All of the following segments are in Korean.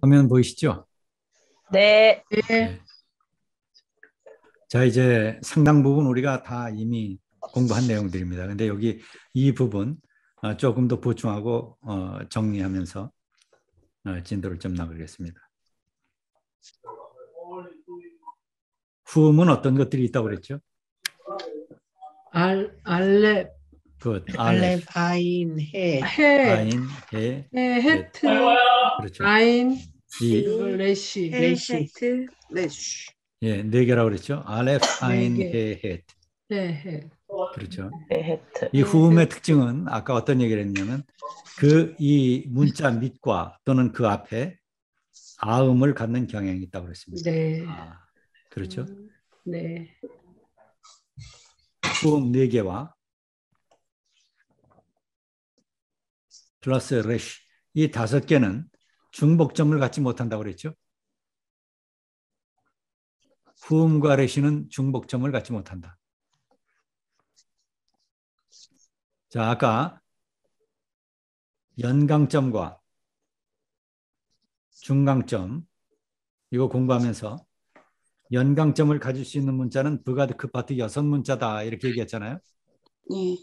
화면 보이시죠? 네. 네. 자, 이제 상당 부분 우리가 다 이미 공부한 내용들입니다. 근데 여기 이 부분 조금 더 보충하고 정리하면서 진도를 좀 나가겠습니다. 후음은 어떤 것들이 있다고 그랬죠? 알렙, 알렙, 아인, 해, 아인, 해, 헤트, 그렇죠. 아인, 이, 그리고 레시. 헤트, 레쉬. 네 개라고 그랬죠? 알렙, 아인, 네 개. 해, 헷. 해. 그렇죠. 헤트. 이 후음의 특징은 아까 어떤 얘기를 했냐면 이 문자 밑과 또는 그 앞에 아음을 갖는 경향이 있다고 그랬습니다. 네. 그렇죠. 네. 후음 4개와 플러스 레쉬 이 5개는 중복점을 갖지 못한다고 그랬죠. 후음과 레쉬는 중복점을 갖지 못한다. 자, 아까 연강점과 중강점 이거 공부하면서 연강점을 가질 수 있는 문자는 브가드크 파트 6문자다 이렇게 얘기했잖아요. 네.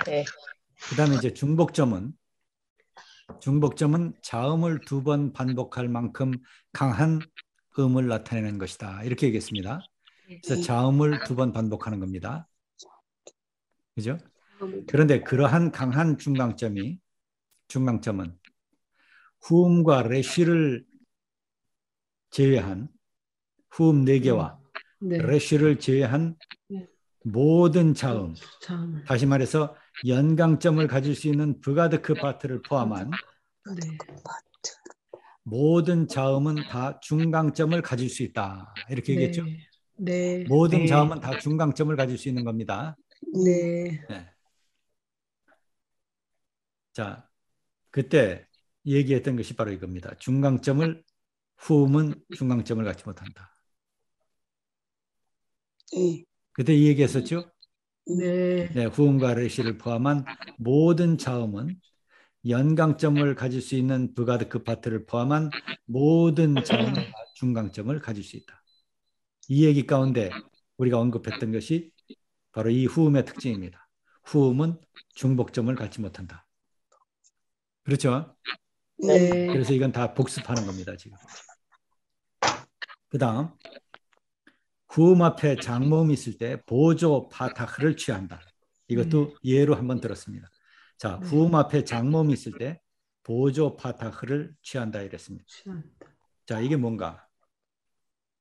네. 그 다음에 이제 중복점은 자음을 2번 반복할 만큼 강한 음을 나타내는 것이다 이렇게 얘기했습니다. 그래서 자음을 2번 반복하는 겁니다. 그죠? 그런데 그러한 강한 중강점은 후음과 레쉬를 제외한 후음 4개와 네. 레쉬를 제외한 네. 모든 자음, 참. 다시 말해서 연강점을 가질 수 있는 브가드크 파트를 포함한 네. 모든 자음은 다 중강점을 가질 수 있다 이렇게 얘기했죠. 네. 모든 네. 자음은 다 중강점을 가질 수 있는 겁니다. 네. 네. 자, 그때 얘기했던 것이 바로 이겁니다. 후음은 중강점을 갖지 못한다. 네. 그때 이 얘기했었죠. 네. 네, 후음과 레쉬를 포함한 모든 자음은 연강점을 가질 수 있는 브가드크 파트를 포함한 모든 자음은 다 중강점을 가질 수 있다. 이 얘기 가운데 우리가 언급했던 것이 바로 이 후음의 특징입니다. 후음은 중복점을 갖지 못한다. 그렇죠? 네. 그래서 이건 다 복습하는 겁니다, 지금. 그 다음, 후음 앞에 장모음이 있을 때 보조 파타흐를 취한다. 이것도 예로 한번 들었습니다. 자, 후음 앞에 장모음이 있을 때 보조 파타흐를 취한다 이랬습니다. 자, 이게 뭔가?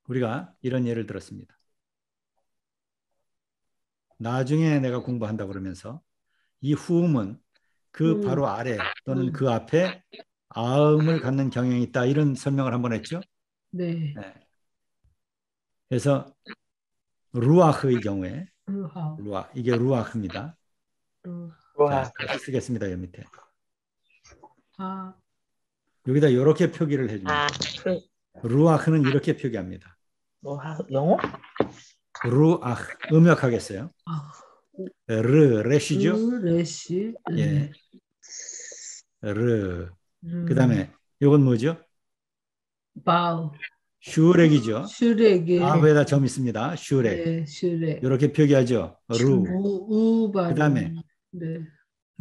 우리가 이런 예를 들었습니다. 나중에 내가 공부한다 그러면서 이 후음은 그 바로 아래 또는 그 앞에 아음을 갖는 경향이 있다 이런 설명을 한번 했죠. 네. 네. 그래서 루아흐의 경우에 이게 루아흐입니다. 자, 다시 쓰겠습니다. 여기 밑에. 여기다 이렇게 표기를 해줍니다. 루아흐는 이렇게 표기합니다. 영어? 루아흐 음역하겠어요. 레시죠? 레시. 예. 그다음에 이건 뭐죠? 바우. 슈렉이죠. 슈렉이. 앞에다 점 있습니다. 슈렉. 네, 슈렉. 이렇게 표기하죠. 루. 그다음에 네.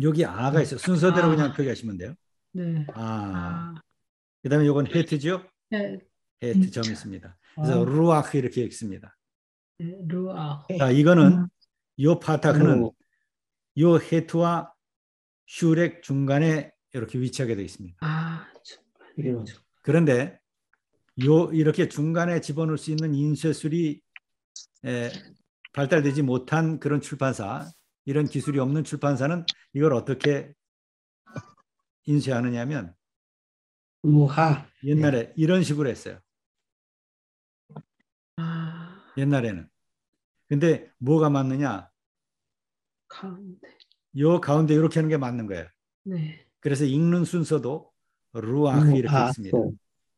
여기 아가 있어요. 순서대로 그냥 표기하시면 돼요. 네. 그다음에 이건 헤트죠. 네. 헤트 점 있습니다. 그래서 루아흐 이렇게 읽습니다. 루아흐. 자, 이거는 요 파타크는 요 헤트와 슈렉 중간에 이렇게 위치하게 되어 있습니다. 그런데 이렇게 중간에 집어넣을 수 있는 인쇄술이 발달되지 못한 그런 출판사, 이런 기술이 없는 출판사는 이걸 어떻게 인쇄하느냐면 옛날에 이런 식으로 했어요. 옛날에는. 근데 뭐가 맞느냐? 요 가운데 이렇게 하는 게 맞는 거예요. 네. 그래서 읽는 순서도 루아흐 이렇게 읽습니다.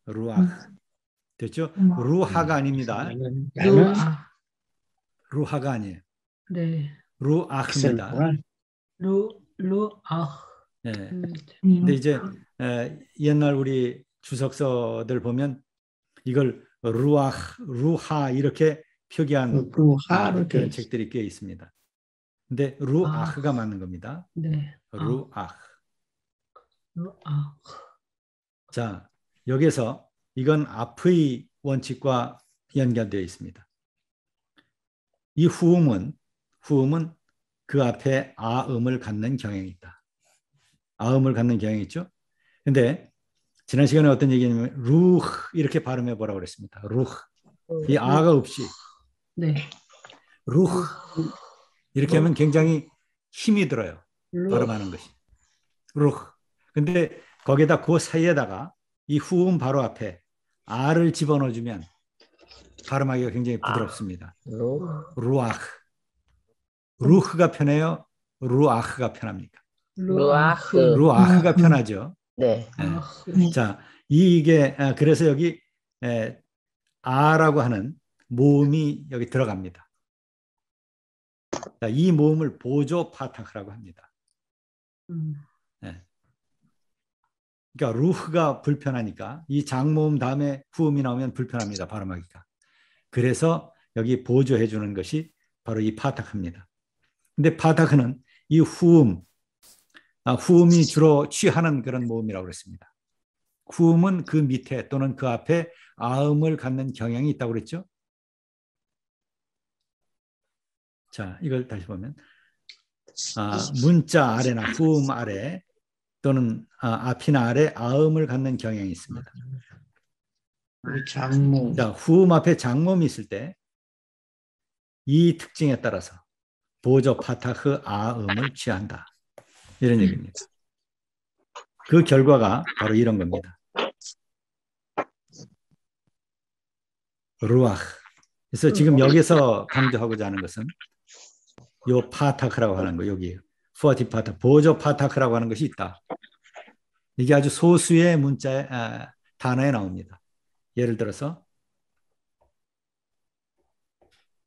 루아흐. 됐죠? 루하가 아닙니다. 루하가 아니에요. 네. 루아흐입니다. 루아흐. 네. 근데 이제 옛날 우리 주석서들 보면 이걸 루하 이렇게 표기한 루하를 그런 돼. 책들이 꽤 있습니다. 근데 루아흐가 맞는 겁니다. 네. 루아흐. 루아. 자, 여기서 이건 앞의 원칙과 연결되어 있습니다. 이 후음은 그 앞에 아음을 갖는 경향이 있다. 아음을 갖는 경향이 있죠. 근데 지난 시간에 어떤 얘기냐면 루흐 이렇게 발음해 보라고 그랬습니다. 루흐. 이 아가 없이 네. 루흐 이렇게 하면 굉장히 힘이 들어요. 발음하는 것이. 루흐. 근데 거기다 그 사이에다가 이 후음 바로 앞에 R을 집어넣어주면 발음하기가 굉장히 부드럽습니다. 루아흐. 루흐가 편해요? 루아흐가 편합니까? 루아흐. 루아흐가 편하죠. 네. 자, 이게 그래서 여기 아라고 하는 모음이 여기 들어갑니다. 자, 이 모음을 보조 파타흐라고 합니다. 그러니까 루흐가 불편하니까 이 장모음 다음에 후음이 나오면 불편합니다. 발음하기가. 그래서 여기 보조해 주는 것이 바로 이 파타흐입니다. 근데 파타흐는 이 후음이 주로 취하는 그런 모음이라고 그랬습니다. 후음은 그 밑에 또는 그 앞에 아음을 갖는 경향이 있다고 그랬죠. 자, 이걸 다시 보면 문자 아래나 후음 아래 또는 앞이나 아래 아음을 갖는 경향이 있습니다. 장모. 자, 후음 앞에 장모음이 있을 때 이 특징에 따라서 보조 파타흐 아음을 취한다. 이런 얘기입니다. 그 결과가 바로 이런 겁니다. 루아흐. 그래서 지금 여기서 강조하고자 하는 것은 요 파타크라고 하는 거, 여기 포티 파타, 보조 파타크라고 하는 것이 있다. 이게 아주 소수의 문자에 단어에 나옵니다. 예를 들어서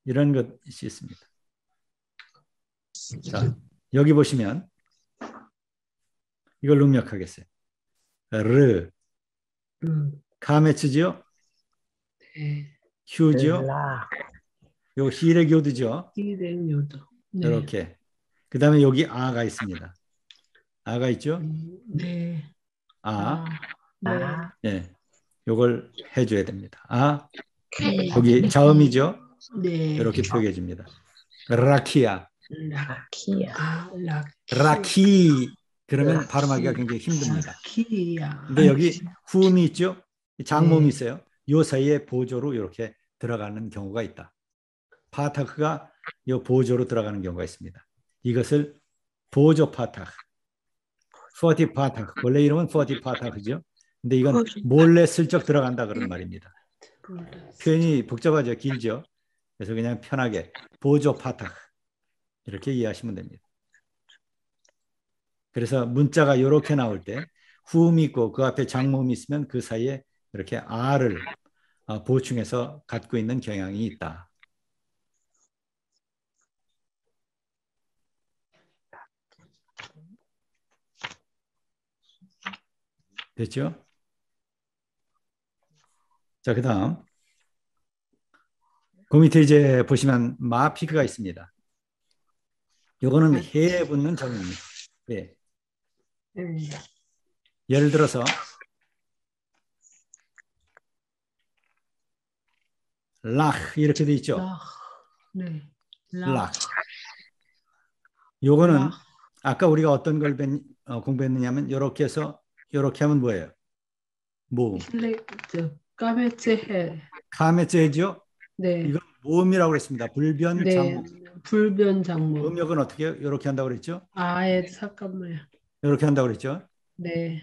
이런 것이 있습니다. 자, 여기 보시면 이걸 능력하겠어요. 르, 카메츠지요? 네. 휴지요? 요 히레교드죠? 히레교드. 네. 이렇게. 그 다음에 여기 아가 있습니다. 아가 있죠? 네. 네. 예, 요걸 해줘야 됩니다. 여기 자음이죠? 네. 이렇게 표기해 줍니다. 라키야. 라키. 그러면 발음하기가 굉장히 힘듭니다. 라키야. 근데 여기 후음이 있죠? 장모음이 있어요. 요 사이에 보조로 이렇게 들어가는 경우가 있다. 파타크가 요 보조로 들어가는 경우가 있습니다. 이것을 보조 파타크, 포티 파타크. 원래 이름은 포티 파타크죠. 근데 이건 몰래 슬쩍 들어간다 그런 말입니다. 표현이 복잡하죠. 길죠. 그래서 그냥 편하게 보조 파타크 이렇게 이해하시면 됩니다. 그래서 문자가 이렇게 나올 때 후음이 있고 그 앞에 장모음이 있으면 그 사이에 이렇게 R을 보충해서 갖고 있는 경향이 있다. 됐죠? 자, 그 다음 그 밑에 이제 보시면 마피크가 있습니다. 요거는 해에 붙는 적입니다. 예. 예를 들어서 락 이렇게 돼 있죠. 네. 락. 요거는 아까 우리가 어떤 걸 공부했느냐면 이렇게 해서 이렇게 하면 뭐예요? 모음. 까메츠해. 카메츠해죠. 네. 이건 모음이라고 그랬습니다. 불변 장모. 불변 장모. 음역은 어떻게 해요? 이렇게 한다고 그랬죠? 잠깐만요. 이렇게 한다고 그랬죠? 네.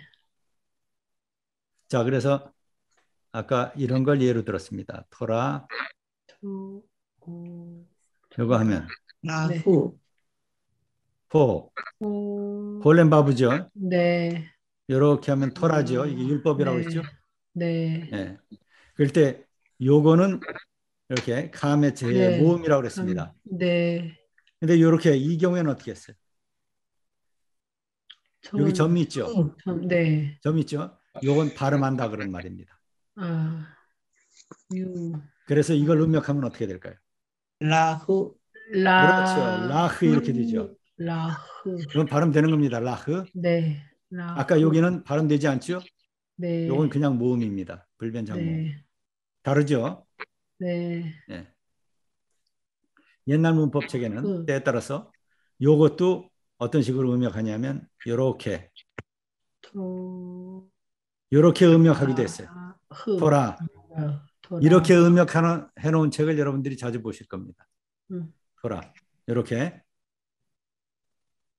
자, 그래서 아까 이런 걸 예로 들었습니다. 토라. 이거 하면 라후. 홀렘바브죠. 네. 이렇게 하면 토라죠. 이게 율법이라고 했죠. 네. 네. 그럴 때 요거는 이렇게 카메츠의 모음이라고 그랬습니다. 네. 근데 이렇게 이 경우에는 어떻게 했어요? 여기 점이 있죠? 네. 점 있죠? 요건 발음한다 그런 말입니다. 아, 유, 그래서 이걸 음역하면 어떻게 될까요? 라후. 그렇죠. 라흐 이렇게 되죠. 라흐. 이건 발음되는 겁니다. 라흐. 네. 라흐. 아까 여기는 발음되지 않죠? 네. 요건 그냥 모음입니다. 불변 장모음. 네. 다르죠? 네. 예. 옛날 문법 책에는 그. 때에 따라서 요것도 어떤 식으로 음역하냐면 요렇게 음역하기도 했어요. 토라. 토라. 이렇게 음역하는 해놓은 책을 여러분들이 자주 보실 겁니다. 토라. 이렇게.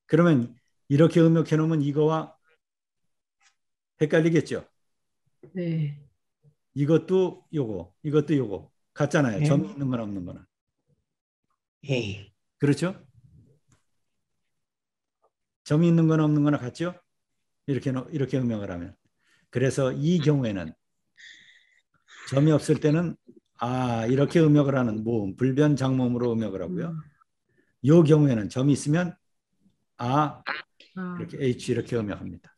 그러면 이렇게 음역해 놓으면 이거와 헷갈리겠죠? 네. 이것도 요거, 이것도 요거 같잖아요. 네. 점이 있는 거나 없는 거나. 예. 그렇죠? 점이 있는 거나 없는 거나 같죠? 이렇게 음역을 하면. 그래서 이 경우에는 점이 없을 때는 이렇게 음역을 하는 모음, 불변 장모음으로 음역을 하고요. 이 경우에는 점이 있으면 이렇게 H 이렇게 음역합니다.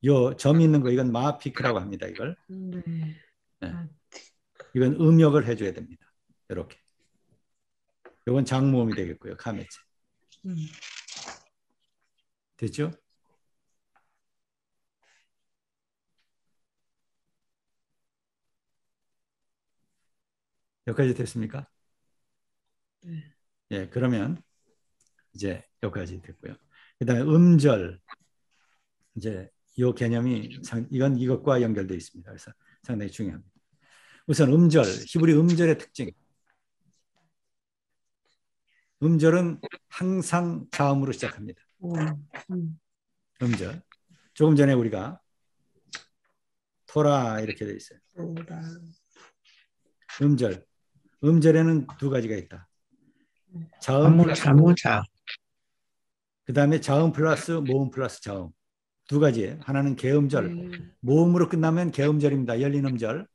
요 점이 있는 거 이건 마피크라고 합니다. 이걸. 네. 네. 이건 음역을 해줘야 됩니다. 이렇게. 이건 장모음이 되겠고요. 카메체. 됐죠? 여기까지 됐습니까? 네. 예, 그러면 이제 여기까지 됐고요. 그다음에 음절. 이제 이 개념이 이건 이것과 연결되어 있습니다. 그래서 상당히 중요합니다. 우선 음절, 히브리 음절의 특징. 음절은 항상 자음으로 시작합니다. 음절. 조금 전에 우리가 토라 이렇게 되어 있어요. 음절. 음절에는 두 가지가 있다. 자음 플러스 모음. 그 다음에 자음 플러스 모음 플러스 자음. 두 가지예요. 하나는 개음절. 모음으로 끝나면 개음절입니다. 열린 음절.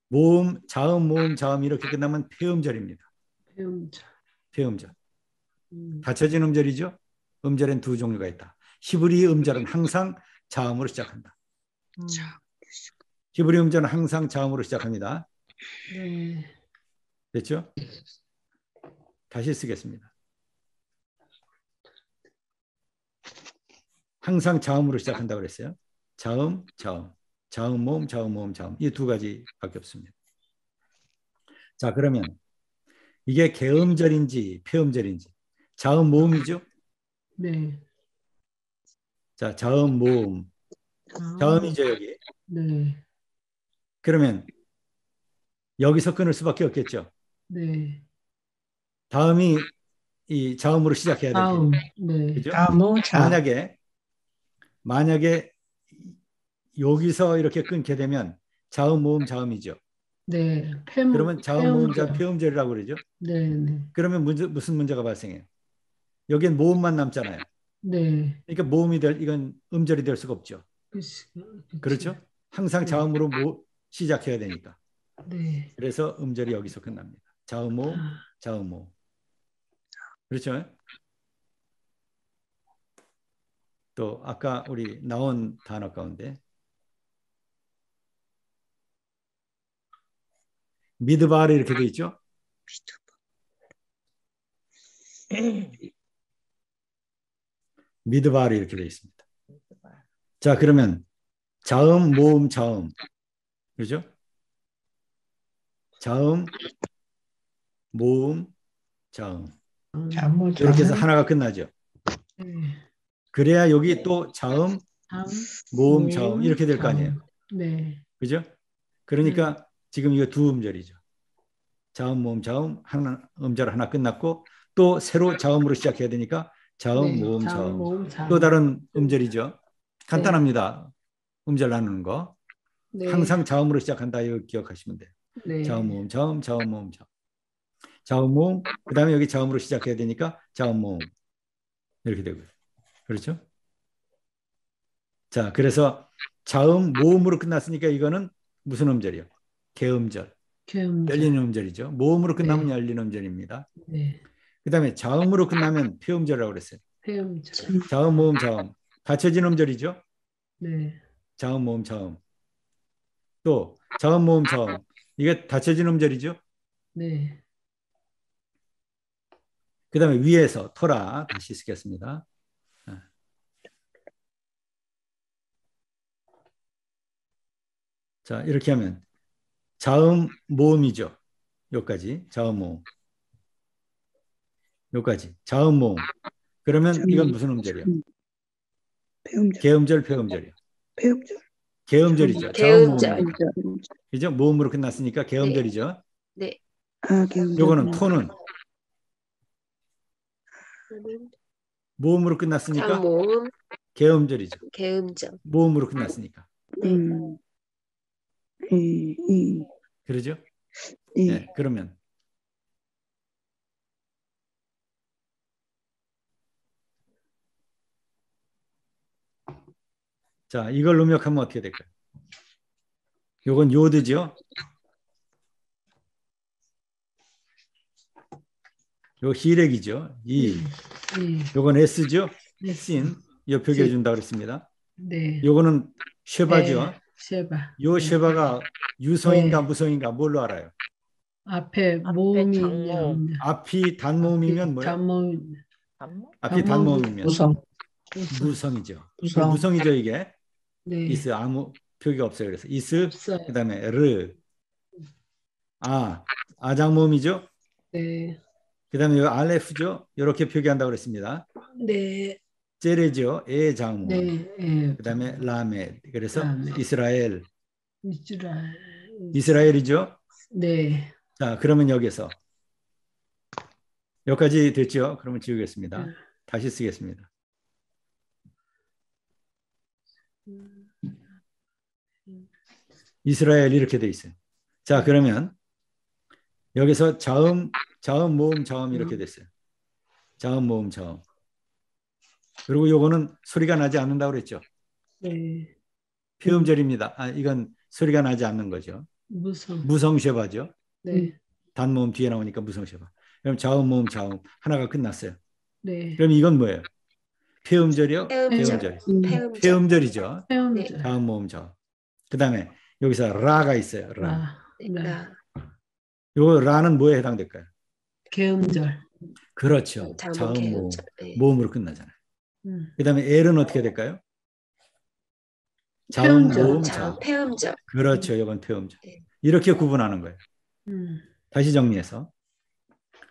모음, 자음, 모음, 자음 이렇게 끝나면 폐음절입니다. 폐음절. 닫혀진 음절이죠. 음절엔 두 종류가 있다. 히브리 음절은 항상 자음으로 시작한다. 히브리 음절은 항상 자음으로 시작합니다. 네. 됐죠? 다시 쓰겠습니다. 항상 자음으로 시작한다고 그랬어요. 자음, 자음. 자음, 모음, 자음, 모음, 자음. 이 두 가지밖에 없습니다. 자, 그러면 이게 개음절인지 폐음절인지. 자음, 모음이죠? 네. 자, 자음, 모음. 자음이죠, 여기. 네. 그러면 여기서 끊을 수밖에 없겠죠. 네. 다음이 이 자음으로 시작해야 될 테니까. 네. 그죠? 자무자. 만약에 여기서 이렇게 끊게 되면 자음, 모음, 자음이죠. 네. 그러면 자음, 모음, 자음, 폐음절이라고 그러죠. 네. 네. 그러면 무슨 문제가 발생해요? 여기엔 모음만 남잖아요. 네. 그러니까 이건 음절이 될 수가 없죠. 그렇죠? 항상 자음으로 시작해야 되니까. 네. 그래서 음절이 여기서 끝납니다. 자음, 모음, 자음, 모음. 그렇죠? 또 아까 우리 나온 단어 가운데 미드바르 이렇게 돼 있죠? 미드바르 이렇게 돼 있습니다. 자, 그러면 자음, 모음, 자음. 그렇죠? 자음, 모음, 자음. 이렇게 해서 하나가 끝나죠. 그래야 여기 또 자음, 모음, 자음 이렇게 될 거 아니에요. 네. 그죠? 그러니까 지금 이거 두 음절이죠. 자음, 모음, 자음 음절 하나 끝났고 또 새로 자음으로 시작해야 되니까 자음, 모음, 자음. 또 다른 음절이죠. 간단합니다. 음절 나누는 거. 네. 항상 자음으로 시작한다. 이거 기억하시면 돼요. 네. 자음, 모음, 자음, 자음, 모음, 자음. 자음, 모음. 그 다음에 여기 자음으로 시작해야 되니까 자음, 모음. 이렇게 되고요. 그렇죠? 자, 그래서 자음, 모음으로 끝났으니까 이거는 무슨 음절이요? 개음절. 열리는 음절이죠. 모음으로 끝나면 열리는 음절입니다. 네. 그다음에 자음으로 끝나면 폐음절이라고 그랬어요. 폐음절. 자음, 모음, 자음. 받쳐진 음절이죠. 네. 자음, 모음, 자음. 또 자음, 모음, 자음. 이게 닫혀진 음절이죠. 네. 그다음에 위에서 토라 다시 쓰겠습니다. 자, 이렇게 하면 자음, 모음이죠. 여기까지 자음, 모음. 여기까지 자음, 모음. 그러면 이건 무슨 음절이야? 배음절, 개음절, 폐음절이야. 배음절, 개음절이죠. 자음, 개음절. 모음이니까. 그죠? 모음으로 끝났으니까 개음절이죠. 네. 개음절. 요거는 토는 모음으로 끝났으니까 장모음, 개음절이죠. 개음절. 모음으로 끝났으니까. 그러죠? 네, 그러면 자, 이걸 음역하면 어떻게 될까요? 요건 요드죠. 요 히렉이죠. 이. 요건 S죠. 신. 요 표기해 준다 그랬습니다. 네. 요거는 쉐바죠. 쉐바. 요 쉐바가 유성인가 무성인가 뭘로 알아요? 앞에 모음이 있냐. 앞이 단모음이면 뭐예요? 단모음. 앞이 단모음이면 무성. 무성이죠. 무성. 무성이죠 이게. 네. 이스 아무 표기가 없어요. 그래서 이스 없어요. 그다음에 르. 아장모음이죠. 네. 그다음에 요 알레프죠. 이렇게 표기한다고 그랬습니다. 네. 제레죠. 에장모음. 네. 예. 그다음에 라메. 그래서 라메. 이스라엘. 이스라엘. 이스라엘이죠. 네. 자, 그러면 여기서 여기까지 됐죠? 그러면 지우겠습니다. 다시 쓰겠습니다. 이스라엘 이렇게 돼 있어요. 자, 그러면 여기서 자음, 모음, 자음 이렇게 됐어요. 자음, 모음, 자음. 그리고 요거는 소리가 나지 않는다고 그랬죠? 네. 폐음절입니다. 이건 소리가 나지 않는 거죠. 무성쉐바죠. 네. 단모음 뒤에 나오니까 무성쉐바. 그럼 자음, 모음, 자음 하나가 끝났어요. 네. 그럼 이건 뭐예요? 폐음절이요? 폐음절. 폐음절. 폐음절이죠. 폐음절. 자음, 모음, 자음. 그 다음에 여기서 라가 있어요. 라. 라. 요 라는 뭐에 해당될까요? 개음절. 그렇죠. 자음, 자음, 모음. 개음절. 네. 모음으로 끝나잖아요. 그 다음에 L은 어떻게 될까요? 자음, 폐음절. 모음, 자음, 자음. 폐음절. 그렇죠. 이건 폐음절. 네. 이렇게 구분하는 거예요. 다시 정리해서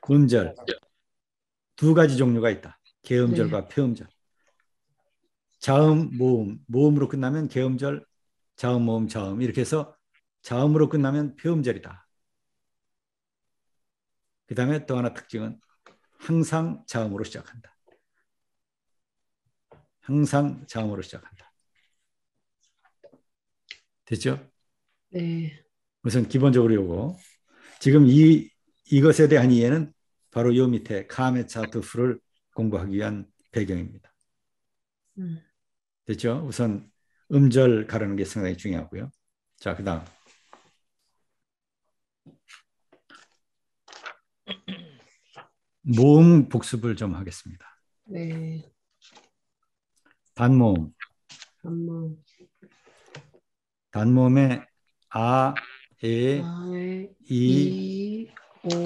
음절 두 가지 종류가 있다. 개음절과 폐음절. 자음, 모음, 모음으로 끝나면 개음절, 자음, 모음, 자음 이렇게 해서 자음으로 끝나면 폐음절이다. 그 다음에 또 하나 특징은 항상 자음으로 시작한다. 항상 자음으로 시작한다. 됐죠? 네. 우선 기본적으로 요거 지금 이것에 대한 이해는 바로 요 밑에 카메차트프를 공부하기 위한 배경입니다. 됐죠? 우선 음절 가르는 게 상당히 중요하고요. 자, 그 다음 모음 복습을 좀 하겠습니다. 네. 단모음. 단모음에 아, 에, 이,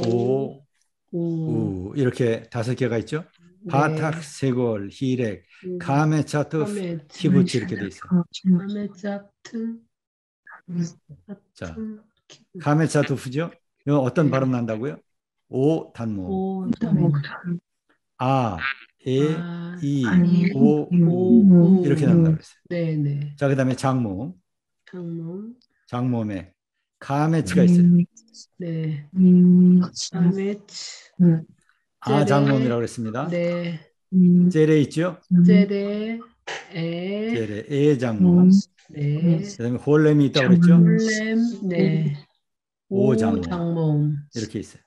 오, 우 이렇게 5개가 있죠. 바탁, 세골, 히렉, 카메차트, 키부치 이렇게 돼 있어요. 카메차트. 자, 카메차트프죠. 이거 어떤 발음 난다고요? 오 단모음. 아, 에, 이, 오 이렇게 난다고 했어요. 네. 자, 그다음에 장모음. 장모음에 카메치가 있어요. 네. 카메치. 장모음이라고 그랬습니다. 네. 제레 있죠? 제레, 에 장모음. 네. 그다음에 홀렘이 있다고 그랬죠? 홀렘, 네. 오 장모음. 이렇게 있어요.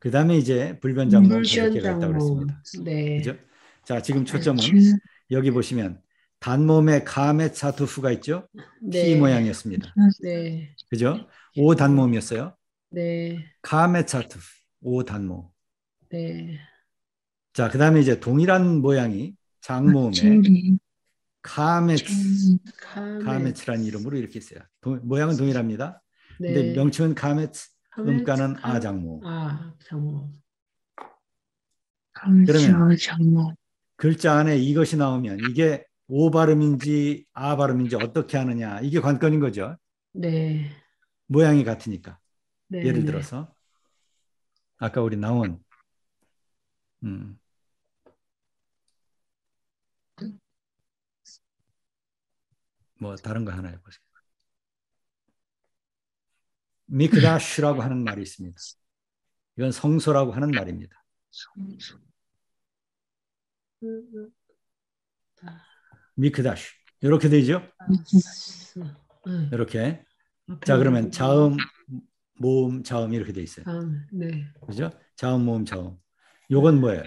그다음에 이제 불변 장모음 5개가 있다고 그랬습니다. 네. 그죠? 자, 지금 초점은 여기 보시면 단모음에 카메차투프가 있죠? P 모양이었습니다. 네. 그죠? 오 단모음이었어요. 네. 카메차투프 오 단모음. 네. 자, 그 다음에 이제 동일한 모양이 장모음에 젤리. 카메츠, 카메. 카메츠라는 이름으로 이렇게 있어요. 모양은 동일합니다. 근데 네. 명칭은 카메츠, 음가는 카메. 아장모음. 아, 장모. 그러면 장모. 글자 안에 이것이 나오면 이게 오 발음인지 아 발음인지 어떻게 하느냐, 이게 관건인 거죠. 네. 모양이 같으니까. 네. 예를 네. 들어서 아까 우리 나온 뭐 다른 거 하나 해보세요. 미크다슈라고 하는 말이 있습니다. 이건 성소라고 하는 말입니다. 미크다슈 이렇게 되죠. 이렇게. 자, 그러면 자음, 모음, 자음 이렇게 돼 있어요. 네. 그죠? 자음, 모음, 자음. 요건 뭐예요?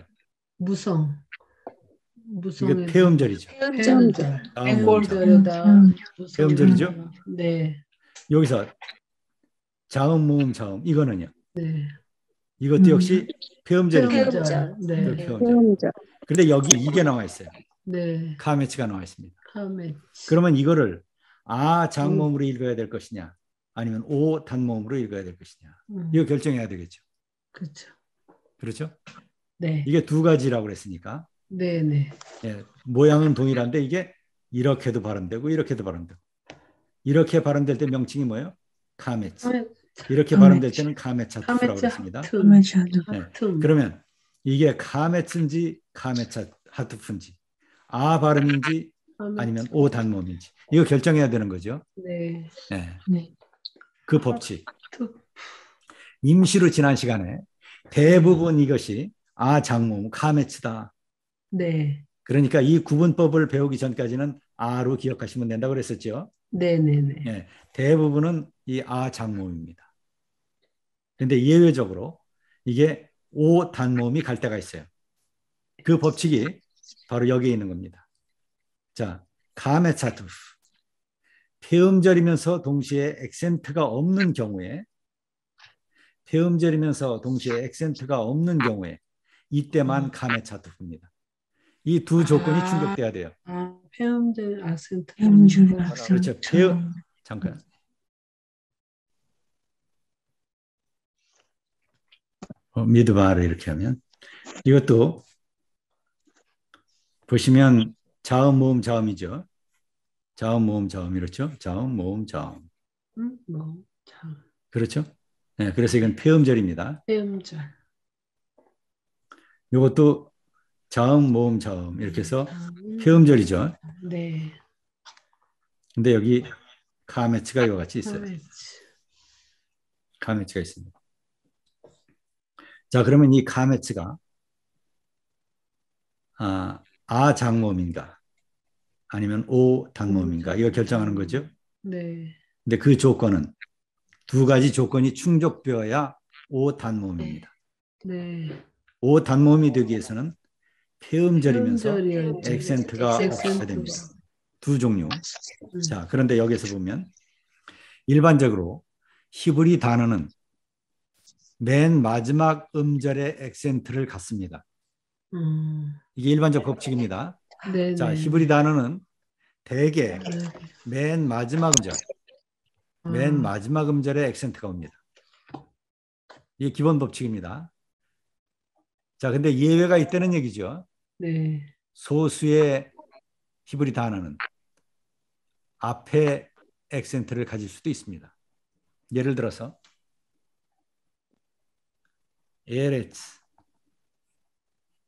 무성. 이게 폐음절이죠. 폐음절. 자음, 모음, 자음. 폐음절이다. 폐음절이죠? 네. 여기서 자음, 모음, 자음 이거는요. 네. 이것도 역시 폐음절이죠. 폐음절. 네. 폐음절. 근데 여기 이게 나와 있어요. 네. 카메츠가 나와 있습니다. 카메. 그러면 이거를 아 장모음으로 읽어야 될 것이냐, 아니면 오 단모음으로 읽어야 될 것이냐, 이거 결정해야 되겠죠. 그렇죠. 그렇죠? 네. 이게 두 가지라고 그랬으니까. 네, 네. 예, 모양은 동일한데 이게 이렇게도 발음되고 이렇게도 발음되고. 이렇게 발음될 때 명칭이 뭐예요? 카메츠. 이렇게 발음될 때는 카메차투라고 그랬습니다. 네. 그러면 이게 카메츠인지 카메차하투프인지 아 발음인지 아니면 오 단모음인지 이거 결정해야 되는 거죠. 네. 네. 네. 그 법칙. 임시로 지난 시간에 대부분 이것이 아 장모음 카메츠다. 네. 그러니까 이 구분법을 배우기 전까지는 아로 기억하시면 된다고 그랬었죠. 네, 네, 네. 네. 대부분은 이 아 장모음입니다. 그런데 예외적으로 이게 오 단모음이 갈 때가 있어요. 그 법칙이 바로 여기에 있는 겁니다. 자, 카메차투. 폐음절이면서 동시에 액센트가 없는 경우에, 폐음절이면서 동시에 액센트가 없는 경우에 이때만 카메차투입니다. 이 두 조건이 충족돼야 돼요. 아, 폐음절 악센트. 그렇죠. 잠깐. 미드바를 이렇게 하면 이것도 보시면 자음, 모음, 자음이죠. 자음, 모음, 자음 이렇죠. 자음, 모음, 자음. 그렇죠. 네, 그래서 이건 폐음절입니다. 폐음절. 이것도 자음, 모음, 자음 이렇게 해서 폐음절이죠. 네. 근데 여기 카메츠가 이와 같이 있어요. 카메츠. 카메츠가 있습니다. 자, 그러면 이 카메츠가 아 장모음인가 아니면 오 단모음인가 이거 결정하는 거죠. 네. 근데 그 조건은 두 가지 조건이 충족되어야 오 단모음입니다. 네. 오 단모음이 되기 위해서는 폐음절이면서 폐음절이었죠. 액센트가 없어야 됩니다. 두 종류. 자, 그런데 여기서 보면 일반적으로 히브리 단어는 맨 마지막 음절의 액센트를 갖습니다. 이게 일반적 법칙입니다. 네, 자, 네. 히브리 단어는 대개 맨 마지막 음절, 맨 마지막 음절에 액센트가 옵니다. 이게 기본 법칙입니다. 자, 근데 예외가 있다는 얘기죠. 네. 소수의 히브리 단어는 앞에 액센트를 가질 수도 있습니다. 예를 들어서 에레츠.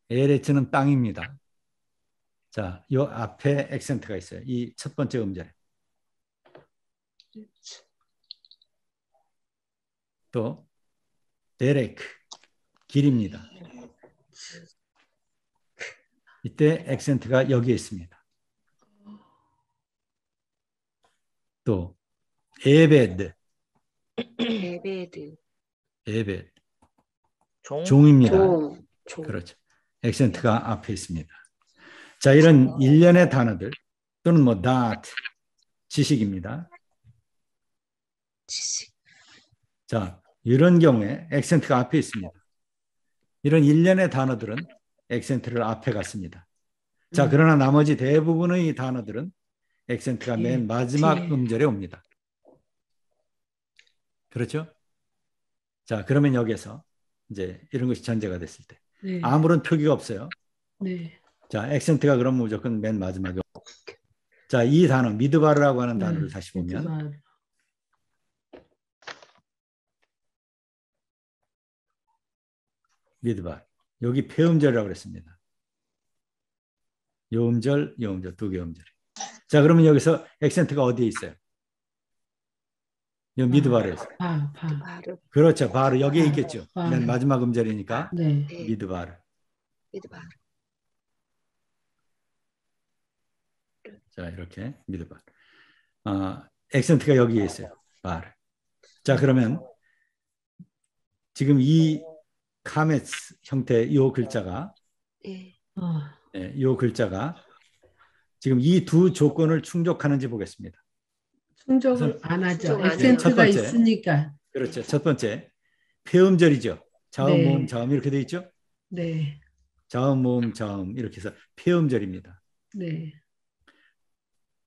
에레츠는 땅입니다. 자, 이 앞에 액센트가 있어요. 이 첫 번째 음절에. 또 데레크, 길입니다. 이때 액센트가 여기에 있습니다. 또 에베드, 에베드, 종입니다. 그렇죠. 액센트가 앞에 있습니다. 자, 이런 일련의 단어들 또는 뭐 that, 지식입니다. 자, 이런 경우에 액센트가 앞에 있습니다. 이런 일련의 단어들은 액센트를 앞에 갖습니다. 자, 음. 그러나 나머지 대부분의 단어들은 액센트가 뒤에, 맨 마지막 뒤에. 음절에 옵니다. 그렇죠? 자, 그러면 여기서 이제 이런 것이 전제가 됐을 때 네. 아무런 표기가 없어요. 네. 자, 액센트가 그럼 무조건 맨 마지막에. 자, 이 단어 미드바르라고 하는 단어를 다시 보면 미드바르. 미드바르. 여기 폐음절이라고 그랬습니다. 요 음절, 요 음절, 두 개 음절. 자, 그러면 여기서 액센트가 어디에 있어요? 요 미드바르에서. 바. 바르. 그렇죠. 바로 여기에 바르. 있겠죠. 바르. 맨 마지막 음절이니까 네. 네. 미드바르. 미드바르. 자, 이렇게 미드바르. 액센트가 여기에 있어요. 바르. 자, 그러면 지금 이 카메츠 형태 요 글자가 네. 요 글자가 지금 이 두 조건을 충족하는지 보겠습니다. 충족을 안 하죠. 충족 안 해요. 첫 액센트가 번째. 있으니까. 그렇죠. 첫 번째 폐음절이죠. 자음, 네. 모음, 자음 이렇게 돼 있죠. 네. 자음, 모음, 자음 이렇게 해서 폐음절입니다. 네.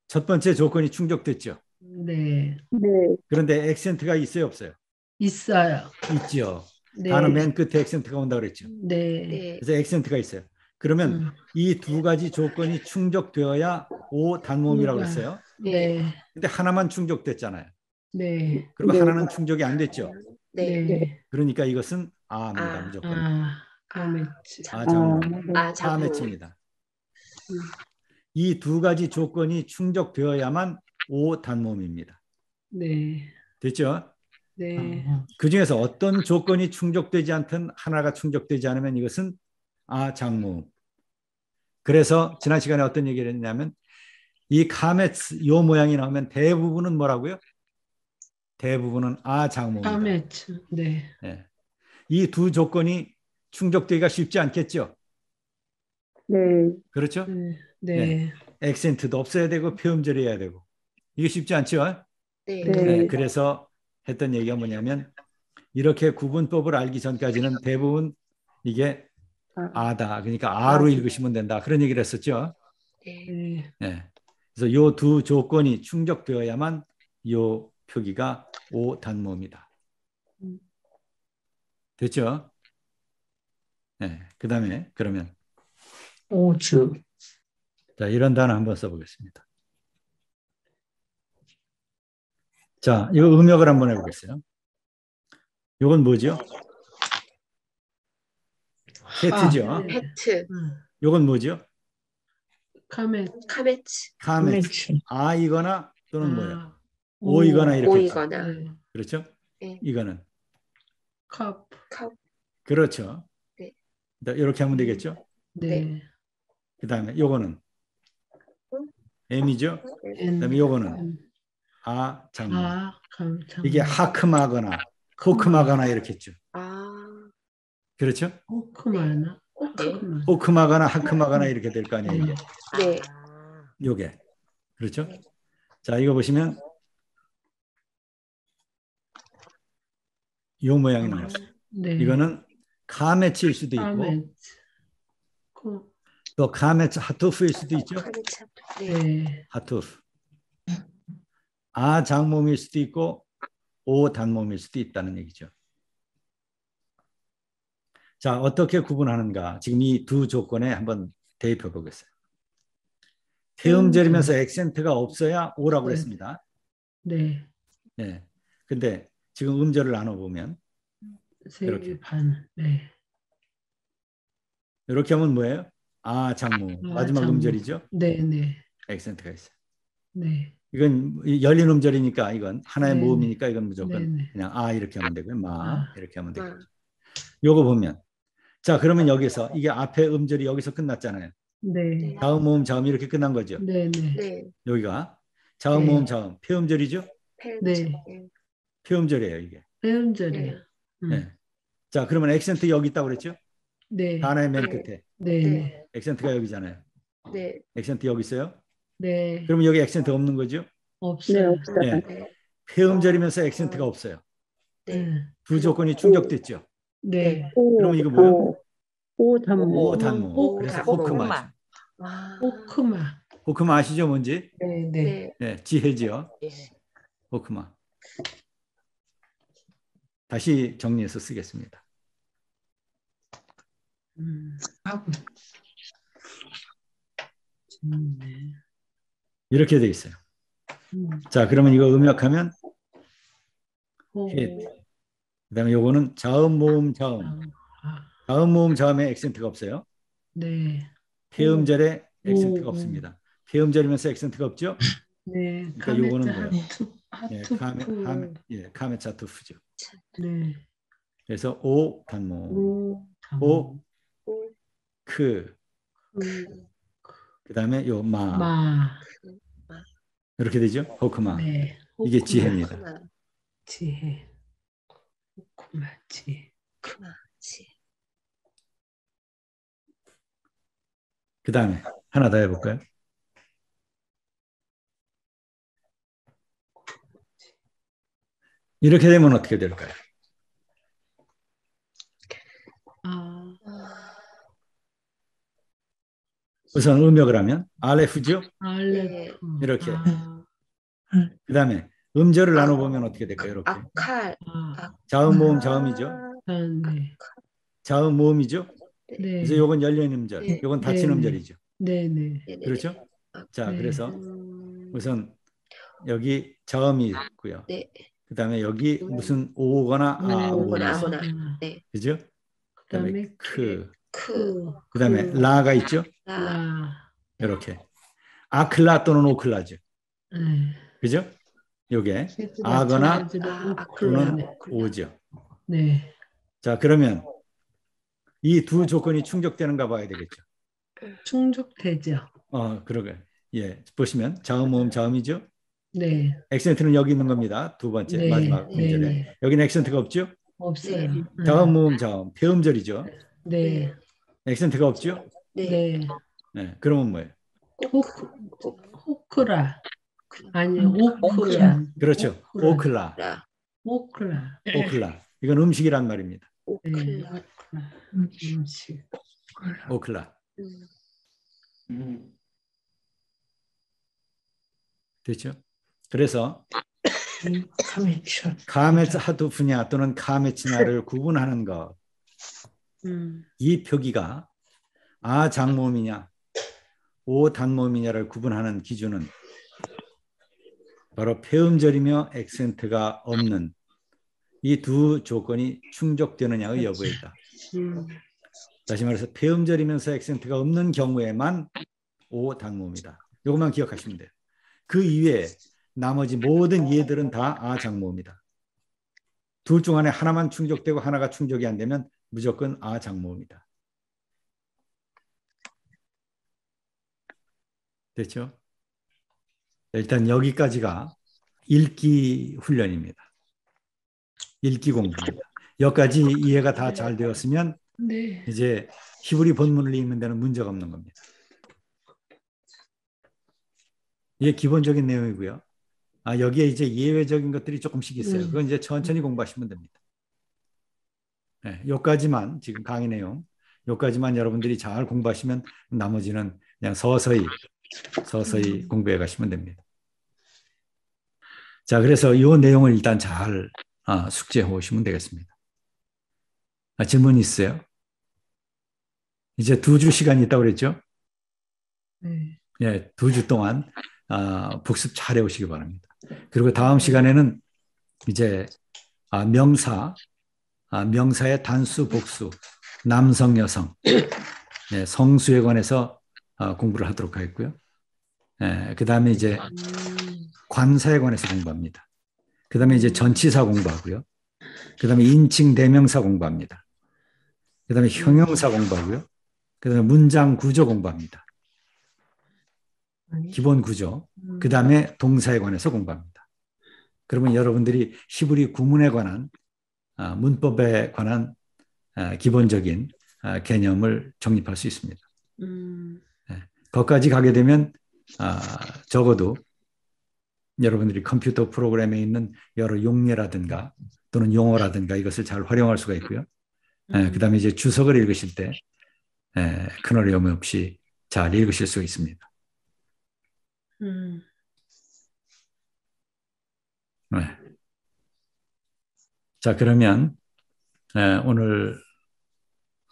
첫 번째 조건이 충족됐죠. 네. 네. 그런데 액센트가 있어요, 없어요? 있어요. 있죠. 네. 단어 맨 끝에 액센트가 온다 그랬죠. 네. 네. 그래서 액센트가 있어요. 그러면 음. 이 두 가지 조건이 충족되어야 오 단모음이라고 우가. 그랬어요. 네. 근데 하나만 충족됐잖아요. 네. 그리고 네. 하나는 충족이 안 됐죠. 네. 네. 그러니까 이것은 아입니다. 아. 무조건. 아메츠. 아, 장모. 아, 장모. 파매치입니다. 이 두 가지 조건이 충족되어야만 오 단모음입니다. 네. 됐죠? 네. 그 중에서 어떤 조건이 충족되지 않든 하나가 충족되지 않으면 이것은 아 장모음. 그래서 지난 시간에 어떤 얘기를 했냐면 이 카메츠 요 모양이 나오면 대부분은 뭐라고요? 대부분은 아 장모음이다. 아메츠. 네. 네. 이 두 조건이 충족되기가 쉽지 않겠죠? 네. 그렇죠? 네. 네. 네. 액센트도 없어야 되고 폐음절해야 되고 이게 쉽지 않죠? 네. 네. 네. 그래서 했던 얘기가 뭐냐면 이렇게 구분법을 알기 전까지는 대부분 이게 아다. 그러니까 아로 읽으시면 된다. 그런 얘기를 했었죠. 네. 네. 네. 그래서 요 두 조건이 충족되어야만 요 표기가 오 단모입니다. 됐죠? 네. 그다음에 그러면 오주, 자, 이런 단어 한번 써보겠습니다. 자, 이거 음역을 한번 해보겠어요. 이건 뭐죠? 헤트죠. 네. 헤트. 이건 뭐죠? 카메츠. 카메츠. 카메츠. 아이거나 또는 뭐예요? 아. 오이거나 이렇게 있죠. 오이거나. 네. 그렇죠? 네. 이거는 컵. 컵. 그렇죠. 네. 이렇게 하면 되겠죠. 네. 그다음에 요거는 M이죠. 그다음에 요거는 아 장모. 감참. 이게 하크마거나 코크마거나 이렇게 했죠. 아. 그렇죠? 호크마나. 네. 호크마거나 하크마거나 이렇게 될 거 아니에요. 이게. 네. 요게 그렇죠? 자, 이거 보시면 요 모양이 나왔어요. 네. 이거는 카메츠일 수도 있고 카메츠. 또 카메츠 하투프일 수도 있죠. 카메츠. 네. 네. 하투프. 아 장모음일 수도 있고 오 단모음일 수도 있다는 얘기죠. 자, 어떻게 구분하는가? 지금 이 두 조건에 한번 대입해 보겠어요. 태음절이면서 액센트가 없어야 오라고 네. 했습니다. 네. 네. 근데 지금 음절을 나눠 보면 이렇게. 세개 반. 네. 이렇게 하면 뭐예요? 아 장모. 아, 마지막 장모. 음절이죠. 네, 네. 액센트가 있어요. 네. 이건 열린 음절이니까 이건 하나의 네. 모음이니까 이건 무조건 네, 네. 그냥 아 이렇게 하면 되고요. 마 아. 이렇게 하면 아. 되겠죠. 요거 보면 자, 그러면 여기서 이게 앞에 음절이 여기서 끝났잖아요. 네. 자음 모음 자음 이렇게 끝난 거죠. 네, 네. 네. 여기가 자음 네. 모음 자음 폐음절이죠. 펠트. 네. 폐음절이에요, 이게. 배음절이에요. 네. 자, 그러면 액센트 여기 있다고 그랬죠? 네. 단어의 맨 네. 끝에. 네, 네. 액센트가 여기잖아요. 네. 액센트 여기 있어요? 네. 그러면 여기 액센트 없는 거죠? 네, 없어요. 없어요. 네. 네. 폐음절이면서 액센트가 없어요. 네. 두 조건이 충족됐죠? 네. 오, 그러면 이거 뭐예요? 오단모. 오단모. 그래서 오단모. 호크마죠. 아, 호크마. 호크마 아시죠, 뭔지? 네, 네. 네. 네, 지혜지요. 예. 호크마. 다시 정리해서 쓰겠습니다. 하고. 네. 이렇게 돼 있어요. 음. 자, 그러면 이거 음역하면 호. hit. 그다음에 요거는 자음 모음 자음. 아, 자음 모음 자음에 액센트가 없어요. 네. 폐음절에 액센트가 오. 없습니다. 폐음절이면서 액센트가 없죠. 네. 그러니까 요거는 카메트 뭐예요? 하투프. 카메차투프죠. 네. 그래서 오 단모, 오 오, 크, 그, 그다음에 요 마. 마. 이렇게 되죠. 호크마. 네. 이게 호크마. 지혜입니다. 크마, 지혜. 호크마 지혜. 크마, 지. 그다음에 하나 더 해볼까요? 이렇게 되면 어떻게 될까요? 아, 아, 우선 음역을 하면 알레프죠. 알레프. 이렇게. 아, 그다음에 음절을 나눠보면 어떻게 될까요? 이렇게. 아칼, 아, 자음 모음 자음이죠. 네. 자음 모음이죠. 네. 그래서 요건 열린 음절, 네. 요건 닫힌 네. 음절이죠. 네, 네. 네네네. 그렇죠? 자, 네. 그래서 음, 우선 여기 자음이 있고요. 네. 그다음에 여기 무슨 오거나 아 오거나 오거나 아거나. 네. 그죠? 그다음에 그다음에 크, 크, 그다음에 라가 있죠. 라, 라. 이렇게 아클라 또는 오클라죠. 네. 그죠? 요게 아거나 또는 네. 오죠. 네. 자, 그러면 이 두 조건이 충족되는가 봐야 되겠죠. 충족되죠. 그러게. 예, 보시면 자음 모음 자음이죠. 네. 액센트는 여기 있는 겁니다. 두 번째 네. 마지막 네. 음절에 네. 여기는 액센트가 없죠. 없어요. 네. 자음 모음 자음 폐음절이죠. 네. 액센트가 없죠. 네. 네. 네, 그러면 뭐예요? 호크라. 아니, 오크라. 그렇죠. 오클라, 라, 오크라. 오클라. 이건 음식이란 말입니다. 네. 오클라. 오크라. 음식. 오클라. 됐죠? 그래서 카메츠 하두푸냐 또는 카메치나를 구분하는 것. 이 표기가 아 장모음이냐 오 단모음이냐를 구분하는 기준은 바로 폐음절이며 액센트가 없는 이 두 조건이 충족되느냐의 여부에 있다. 다시 말해서 폐음절이면서 액센트가 없는 경우에만 오 단모음이다. 이것만 기억하시면 돼요. 그 이외에 나머지 모든 예들은 다 아 장모음이다. 둘 중 안에 하나만 충족되고 하나가 충족이 안 되면 무조건 아 장모음이다. 됐죠? 일단 여기까지가 읽기 훈련입니다. 읽기 공부입니다. 여기까지 이해가 다 잘 되었으면 네. 이제 히브리 본문을 읽는 데는 문제가 없는 겁니다. 이게 기본적인 내용이고요. 여기에 이제 예외적인 것들이 조금씩 있어요. 그건 이제 천천히 공부하시면 됩니다. 네, 여기까지만 지금 강의 내용, 여기까지만 여러분들이 잘 공부하시면 나머지는 그냥 서서히 공부해 가시면 됩니다. 자, 그래서 이 내용을 일단 잘 숙지해 오시면 되겠습니다. 질문 있어요? 이제 2주 시간이 있다고 그랬죠? 네. 예, 2주 동안 복습 잘 해오시기 바랍니다. 그리고 다음 시간에는 이제 명사의 단수, 복수, 남성, 여성, 예, 성수에 관해서 공부를 하도록 하겠고요. 예, 그 다음에 이제 관사에 관해서 공부합니다. 그 다음에 이제 전치사 공부하고요. 그 다음에 인칭 대명사 공부합니다. 그 다음에 형용사 공부하고요. 그 다음에 문장 구조 공부합니다. 기본 구조. 그 다음에 동사에 관해서 공부합니다. 그러면 여러분들이 히브리 구문에 관한 문법에 관한 기본적인 개념을 정립할 수 있습니다. 네, 거기까지 가게 되면 적어도 여러분들이 컴퓨터 프로그램에 있는 여러 용례라든가 또는 용어라든가 이것을 잘 활용할 수가 있고요. 그 다음에 이제 주석을 읽으실 때 큰 어려움 없이 잘 읽으실 수 있습니다. 네. 자, 그러면 오늘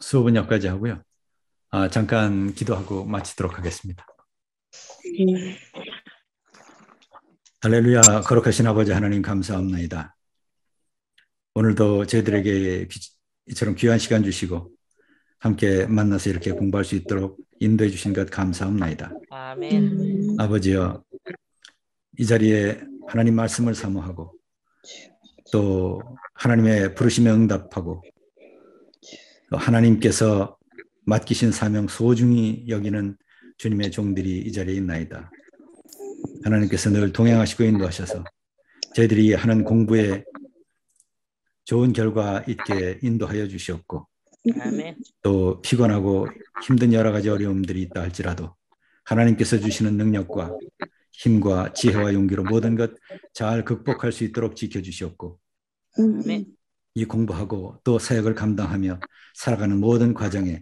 수업은 여기까지 하고요. 잠깐 기도하고 마치도록 하겠습니다. 할렐루야. 거룩하신 아버지 하나님 감사합니다. 오늘도 저희들에게 이처럼 귀한 시간 주시고 함께 만나서 이렇게 공부할 수 있도록 인도해 주신 것 감사합니다. 아멘. 아버지여, 이 자리에 하나님 말씀을 사모하고 또 하나님의 부르심에 응답하고 또 하나님께서 맡기신 사명 소중히 여기는 주님의 종들이 이 자리에 있나이다. 하나님께서 늘 동행하시고 인도하셔서 저희들이 하는 공부에 좋은 결과 있게 인도하여 주시옵고 아멘. 또 피곤하고 힘든 여러 가지 어려움들이 있다 할지라도 하나님께서 주시는 능력과 힘과 지혜와 용기로 모든 것 잘 극복할 수 있도록 지켜주시옵고 아멘. 이 공부하고 또 사역을 감당하며 살아가는 모든 과정에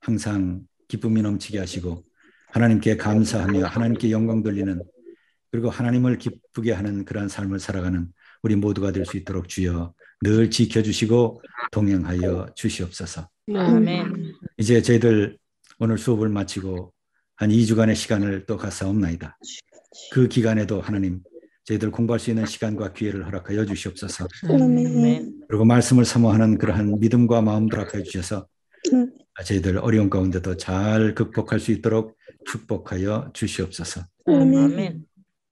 항상 기쁨이 넘치게 하시고 하나님께 감사하며 하나님께 영광 돌리는 그리고 하나님을 기쁘게 하는 그러한 삶을 살아가는 우리 모두가 될 수 있도록 주여 늘 지켜주시고 동행하여 주시옵소서. 아멘. 이제 저희들 오늘 수업을 마치고 한 2주간의 시간을 또 갖사옵나이다. 그 기간에도 하나님 저희들 공부할 수 있는 시간과 기회를 허락하여 주시옵소서. 아멘. 그리고 말씀을 사모하는 그러한 믿음과 마음들 허락하여 주셔서 저희들 어려운 가운데도 잘 극복할 수 있도록 축복하여 주시옵소서. 아멘.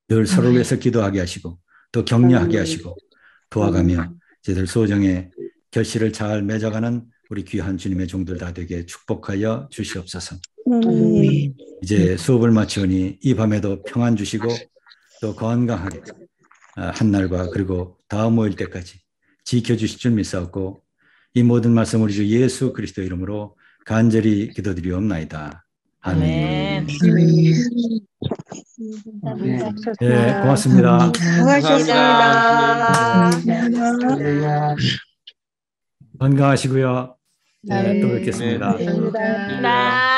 늘 서로를 위해서 기도하게 하시고 또 격려하게 하시고 도와가며 저희들 소정의 결실을 잘 맺어가는 우리 귀한 주님의 종들 다 되게 축복하여 주시옵소서. 이제 수업을 마치오니 이 밤에도 평안 주시고 또 건강하게 한날과 그리고 다음 모일 때까지 지켜주실 줄 믿사옵고 이 모든 말씀 우리 주 예수 그리스도 이름으로 간절히 기도드리옵나이다. 아멘. 네, 고맙습니다. 수고하셨습니다. 건강하시고요. 네, 또 뵙겠습니다. 감사합니다.